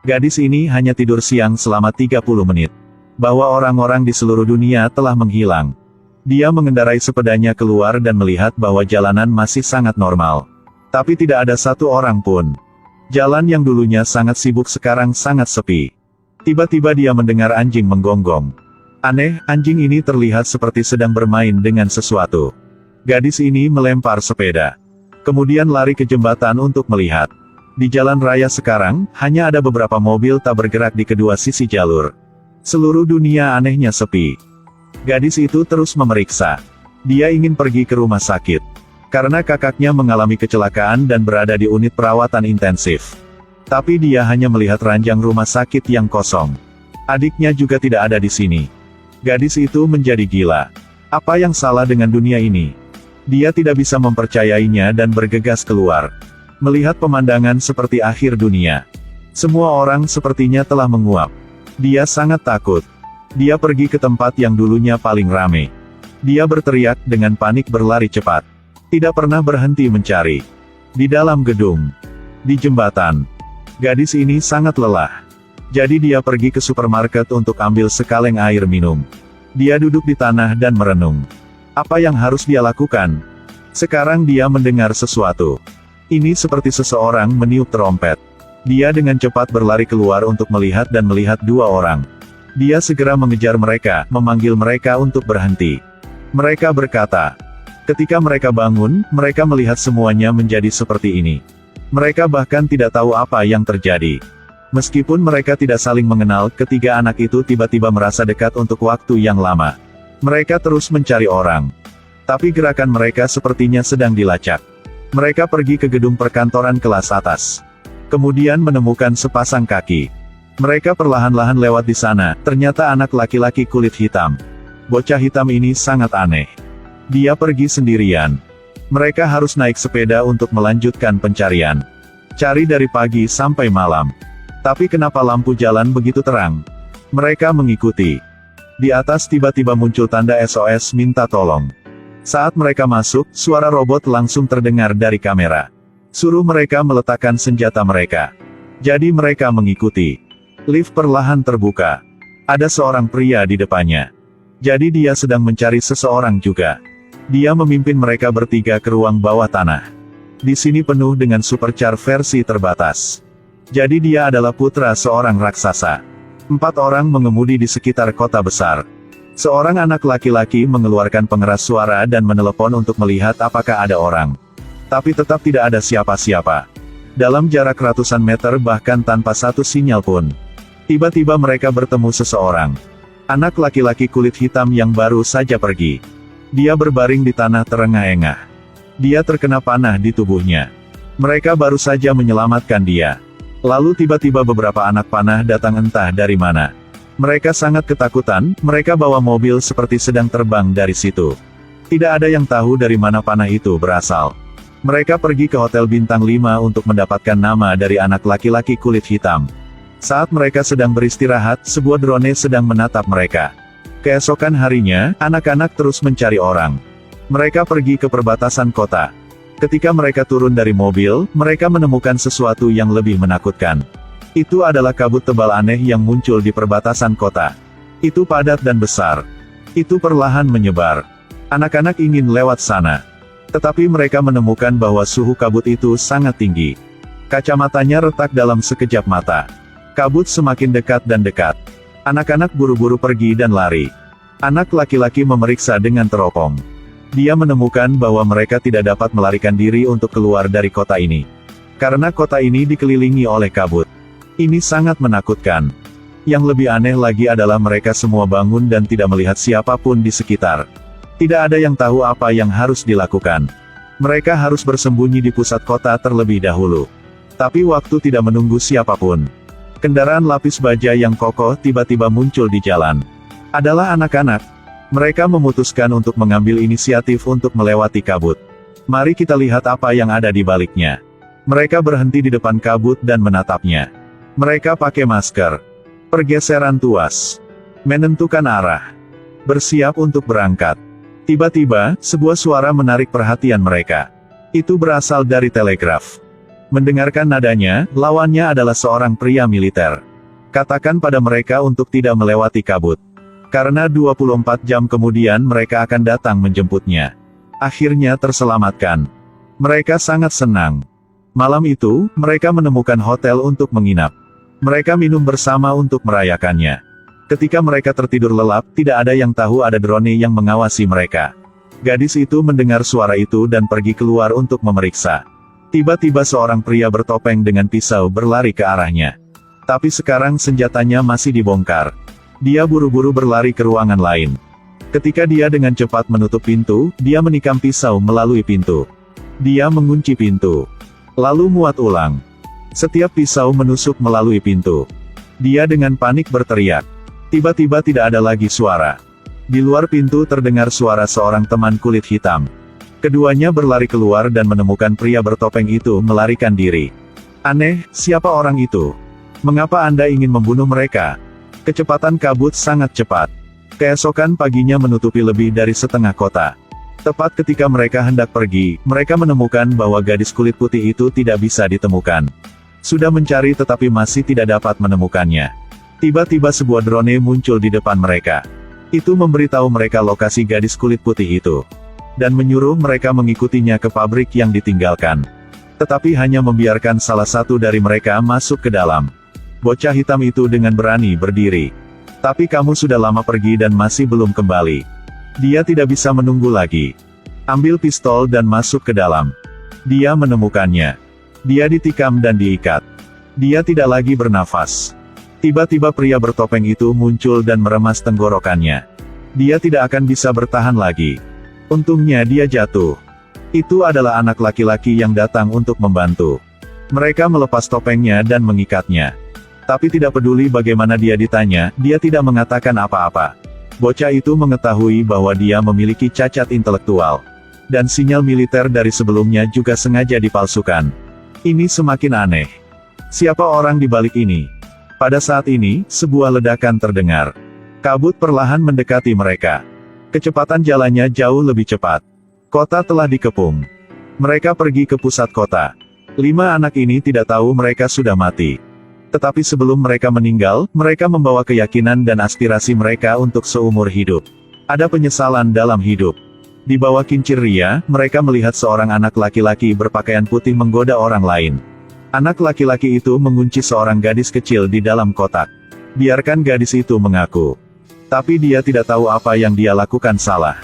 Gadis ini hanya tidur siang selama 30 menit. Bahwa orang-orang di seluruh dunia telah menghilang. Dia mengendarai sepedanya keluar dan melihat bahwa jalanan masih sangat normal. Tapi tidak ada satu orang pun. Jalan yang dulunya sangat sibuk sekarang sangat sepi. Tiba-tiba dia mendengar anjing menggonggong. Aneh, anjing ini terlihat seperti sedang bermain dengan sesuatu. Gadis ini melempar sepeda. Kemudian lari ke jembatan untuk melihat. Di jalan raya sekarang, hanya ada beberapa mobil tak bergerak di kedua sisi jalur. Seluruh dunia anehnya sepi. Gadis itu terus memeriksa. Dia ingin pergi ke rumah sakit. Karena kakaknya mengalami kecelakaan dan berada di unit perawatan intensif. Tapi dia hanya melihat ranjang rumah sakit yang kosong. Adiknya juga tidak ada di sini. Gadis itu menjadi gila. Apa yang salah dengan dunia ini? Dia tidak bisa mempercayainya dan bergegas keluar. Melihat pemandangan seperti akhir dunia. Semua orang sepertinya telah menguap. Dia sangat takut. Dia pergi ke tempat yang dulunya paling ramai. Dia berteriak dengan panik berlari cepat. Tidak pernah berhenti mencari. Di dalam gedung. Di jembatan. Gadis ini sangat lelah. Jadi dia pergi ke supermarket untuk ambil sekaleng air minum. Dia duduk di tanah dan merenung. Apa yang harus dia lakukan? Sekarang dia mendengar sesuatu. Ini seperti seseorang meniup trompet. Dia dengan cepat berlari keluar untuk melihat dan melihat dua orang. Dia segera mengejar mereka, memanggil mereka untuk berhenti. Mereka berkata. Ketika mereka bangun, mereka melihat semuanya menjadi seperti ini. Mereka bahkan tidak tahu apa yang terjadi. Meskipun mereka tidak saling mengenal, ketiga anak itu tiba-tiba merasa dekat untuk waktu yang lama. Mereka terus mencari orang. Tapi gerakan mereka sepertinya sedang dilacak. Mereka pergi ke gedung perkantoran kelas atas. Kemudian menemukan sepasang kaki. Mereka perlahan-lahan lewat di sana, ternyata anak laki-laki kulit hitam. Bocah hitam ini sangat aneh. Dia pergi sendirian. Mereka harus naik sepeda untuk melanjutkan pencarian. Cari dari pagi sampai malam. Tapi kenapa lampu jalan begitu terang? Mereka mengikuti. Di atas tiba-tiba muncul tanda SOS minta tolong. Saat mereka masuk, suara robot langsung terdengar dari kamera. Suruh mereka meletakkan senjata mereka. Jadi mereka mengikuti. Lift perlahan terbuka. Ada seorang pria di depannya. Jadi dia sedang mencari seseorang juga. Dia memimpin mereka bertiga ke ruang bawah tanah. Di sini penuh dengan supercar versi terbatas. Jadi dia adalah putra seorang raksasa. 4 orang mengemudi di sekitar kota besar. Seorang anak laki-laki mengeluarkan pengeras suara dan menelepon untuk melihat apakah ada orang. Tapi tetap tidak ada siapa-siapa. Dalam jarak ratusan meter bahkan tanpa satu sinyal pun. Tiba-tiba mereka bertemu seseorang. Anak laki-laki kulit hitam yang baru saja pergi. Dia berbaring di tanah terengah-engah. Dia terkena panah di tubuhnya. Mereka baru saja menyelamatkan dia. Lalu tiba-tiba beberapa anak panah datang entah dari mana. Mereka sangat ketakutan, mereka bawa mobil seperti sedang terbang dari situ. Tidak ada yang tahu dari mana panah itu berasal. Mereka pergi ke hotel bintang 5 untuk mendapatkan nama dari anak laki-laki kulit hitam. Saat mereka sedang beristirahat, sebuah drone sedang menatap mereka. Keesokan harinya, anak-anak terus mencari orang. Mereka pergi ke perbatasan kota. Ketika mereka turun dari mobil, mereka menemukan sesuatu yang lebih menakutkan. Itu adalah kabut tebal aneh yang muncul di perbatasan kota. Itu padat dan besar. Itu perlahan menyebar. Anak-anak ingin lewat sana. Tetapi mereka menemukan bahwa suhu kabut itu sangat tinggi. Kacamatanya retak dalam sekejap mata. Kabut semakin dekat dan dekat. Anak-anak buru-buru pergi dan lari. Anak laki-laki memeriksa dengan teropong. Dia menemukan bahwa mereka tidak dapat melarikan diri untuk keluar dari kota ini. Karena kota ini dikelilingi oleh kabut. Ini sangat menakutkan. Yang lebih aneh lagi adalah mereka semua bangun dan tidak melihat siapapun di sekitar. Tidak ada yang tahu apa yang harus dilakukan. Mereka harus bersembunyi di pusat kota terlebih dahulu. Tapi waktu tidak menunggu siapapun. Kendaraan lapis baja yang kokoh tiba-tiba muncul di jalan. Adalah anak-anak. Mereka memutuskan untuk mengambil inisiatif untuk melewati kabut. Mari kita lihat apa yang ada di baliknya. Mereka berhenti di depan kabut dan menatapnya. Mereka pakai masker. Pergeseran tuas. Menentukan arah. Bersiap untuk berangkat. Tiba-tiba, sebuah suara menarik perhatian mereka. Itu berasal dari telegraf. Mendengarkan nadanya, lawannya adalah seorang pria militer. Katakan pada mereka untuk tidak melewati kabut. Karena 24 jam kemudian mereka akan datang menjemputnya. Akhirnya terselamatkan. Mereka sangat senang. Malam itu, mereka menemukan hotel untuk menginap. Mereka minum bersama untuk merayakannya. Ketika mereka tertidur lelap, tidak ada yang tahu ada drone yang mengawasi mereka. Gadis itu mendengar suara itu dan pergi keluar untuk memeriksa. Tiba-tiba seorang pria bertopeng dengan pisau berlari ke arahnya. Tapi sekarang senjatanya masih dibongkar. Dia buru-buru berlari ke ruangan lain. Ketika dia dengan cepat menutup pintu, dia menikam pisau melalui pintu. Dia mengunci pintu. Lalu muat ulang. Setiap pisau menusuk melalui pintu. Dia dengan panik berteriak. Tiba-tiba tidak ada lagi suara. Di luar pintu terdengar suara seorang teman kulit hitam. Keduanya berlari keluar dan menemukan pria bertopeng itu melarikan diri. Aneh, siapa orang itu? Mengapa Anda ingin membunuh mereka? Kecepatan kabut sangat cepat. Keesokan paginya menutupi lebih dari setengah kota. Tepat ketika mereka hendak pergi, mereka menemukan bahwa gadis kulit putih itu tidak bisa ditemukan. Sudah mencari tetapi masih tidak dapat menemukannya. Tiba-tiba sebuah drone muncul di depan mereka. Itu memberitahu mereka lokasi gadis kulit putih itu. Dan menyuruh mereka mengikutinya ke pabrik yang ditinggalkan. Tetapi hanya membiarkan salah satu dari mereka masuk ke dalam. Bocah hitam itu dengan berani berdiri. Tapi kamu sudah lama pergi dan masih belum kembali. Dia tidak bisa menunggu lagi. Ambil pistol dan masuk ke dalam. Dia menemukannya. Dia ditikam dan diikat. Dia tidak lagi bernafas. Tiba-tiba pria bertopeng itu muncul dan meremas tenggorokannya. Dia tidak akan bisa bertahan lagi. Untungnya dia jatuh. Itu adalah anak laki-laki yang datang untuk membantu. Mereka melepas topengnya dan mengikatnya. Tapi tidak peduli bagaimana dia ditanya, dia tidak mengatakan apa-apa. Bocah itu mengetahui bahwa dia memiliki cacat intelektual. Dan sinyal militer dari sebelumnya juga sengaja dipalsukan. Ini semakin aneh. Siapa orang di balik ini? Pada saat ini, sebuah ledakan terdengar. Kabut perlahan mendekati mereka. Kecepatan jalannya jauh lebih cepat. Kota telah dikepung. Mereka pergi ke pusat kota. 5 anak ini tidak tahu mereka sudah mati. Tetapi sebelum mereka meninggal, mereka membawa keyakinan dan aspirasi mereka untuk seumur hidup. Ada penyesalan dalam hidup. Di bawah kincir ria, mereka melihat seorang anak laki-laki berpakaian putih menggoda orang lain. Anak laki-laki itu mengunci seorang gadis kecil di dalam kotak. Biarkan gadis itu mengaku. Tapi dia tidak tahu apa yang dia lakukan salah.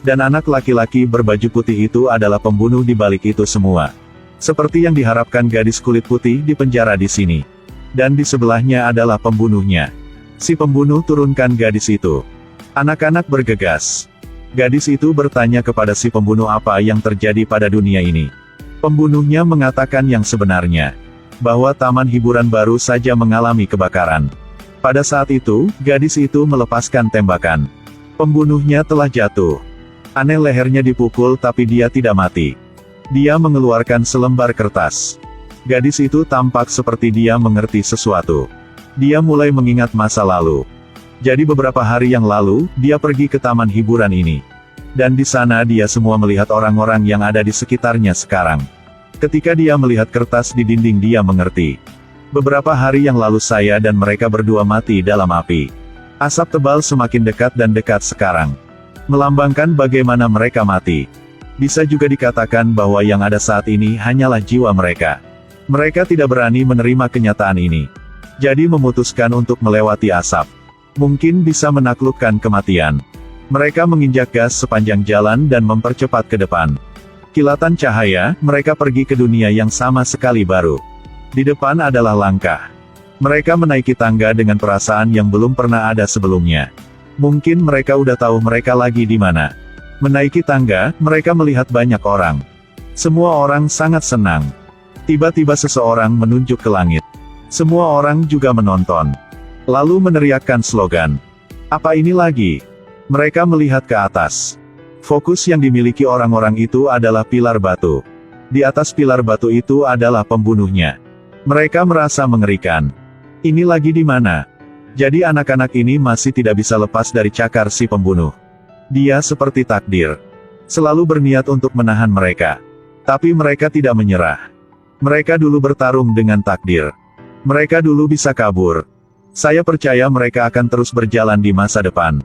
Dan anak laki-laki berbaju putih itu adalah pembunuh di balik itu semua. Seperti yang diharapkan gadis kulit putih di penjara di sini. Dan di sebelahnya adalah pembunuhnya. Si pembunuh turunkan gadis itu. Anak-anak bergegas. Gadis itu bertanya kepada si pembunuh apa yang terjadi pada dunia ini. Pembunuhnya mengatakan yang sebenarnya. Bahwa taman hiburan baru saja mengalami kebakaran. Pada saat itu, gadis itu melepaskan tembakan. Pembunuhnya telah jatuh. Aneh, lehernya dipukul tapi dia tidak mati. Dia mengeluarkan selembar kertas. Gadis itu tampak seperti dia mengerti sesuatu. Dia mulai mengingat masa lalu. Jadi beberapa hari yang lalu, dia pergi ke taman hiburan ini. Dan di sana dia semua melihat orang-orang yang ada di sekitarnya sekarang. Ketika dia melihat kertas di dinding dia mengerti. Beberapa hari yang lalu saya dan mereka berdua mati dalam api. Asap tebal semakin dekat dan dekat sekarang. Melambangkan bagaimana mereka mati. Bisa juga dikatakan bahwa yang ada saat ini hanyalah jiwa mereka. Mereka tidak berani menerima kenyataan ini. Jadi memutuskan untuk melewati asap. Mungkin bisa menaklukkan kematian. Mereka menginjak gas sepanjang jalan dan mempercepat ke depan. Kilatan cahaya, mereka pergi ke dunia yang sama sekali baru. Di depan adalah langkah. Mereka menaiki tangga dengan perasaan yang belum pernah ada sebelumnya. Mungkin mereka udah tahu mereka lagi di mana. Menaiki tangga, mereka melihat banyak orang. Semua orang sangat senang. Tiba-tiba seseorang menunjuk ke langit. Semua orang juga menonton. Lalu meneriakkan slogan. Apa ini lagi? Mereka melihat ke atas. Fokus yang dimiliki orang-orang itu adalah pilar batu. Di atas pilar batu itu adalah pembunuhnya. Mereka merasa mengerikan. Ini lagi di mana? Jadi anak-anak ini masih tidak bisa lepas dari cakar si pembunuh. Dia seperti takdir. Selalu berniat untuk menahan mereka. Tapi mereka tidak menyerah. Mereka dulu bertarung dengan takdir. Mereka dulu bisa kabur. Saya percaya mereka akan terus berjalan di masa depan.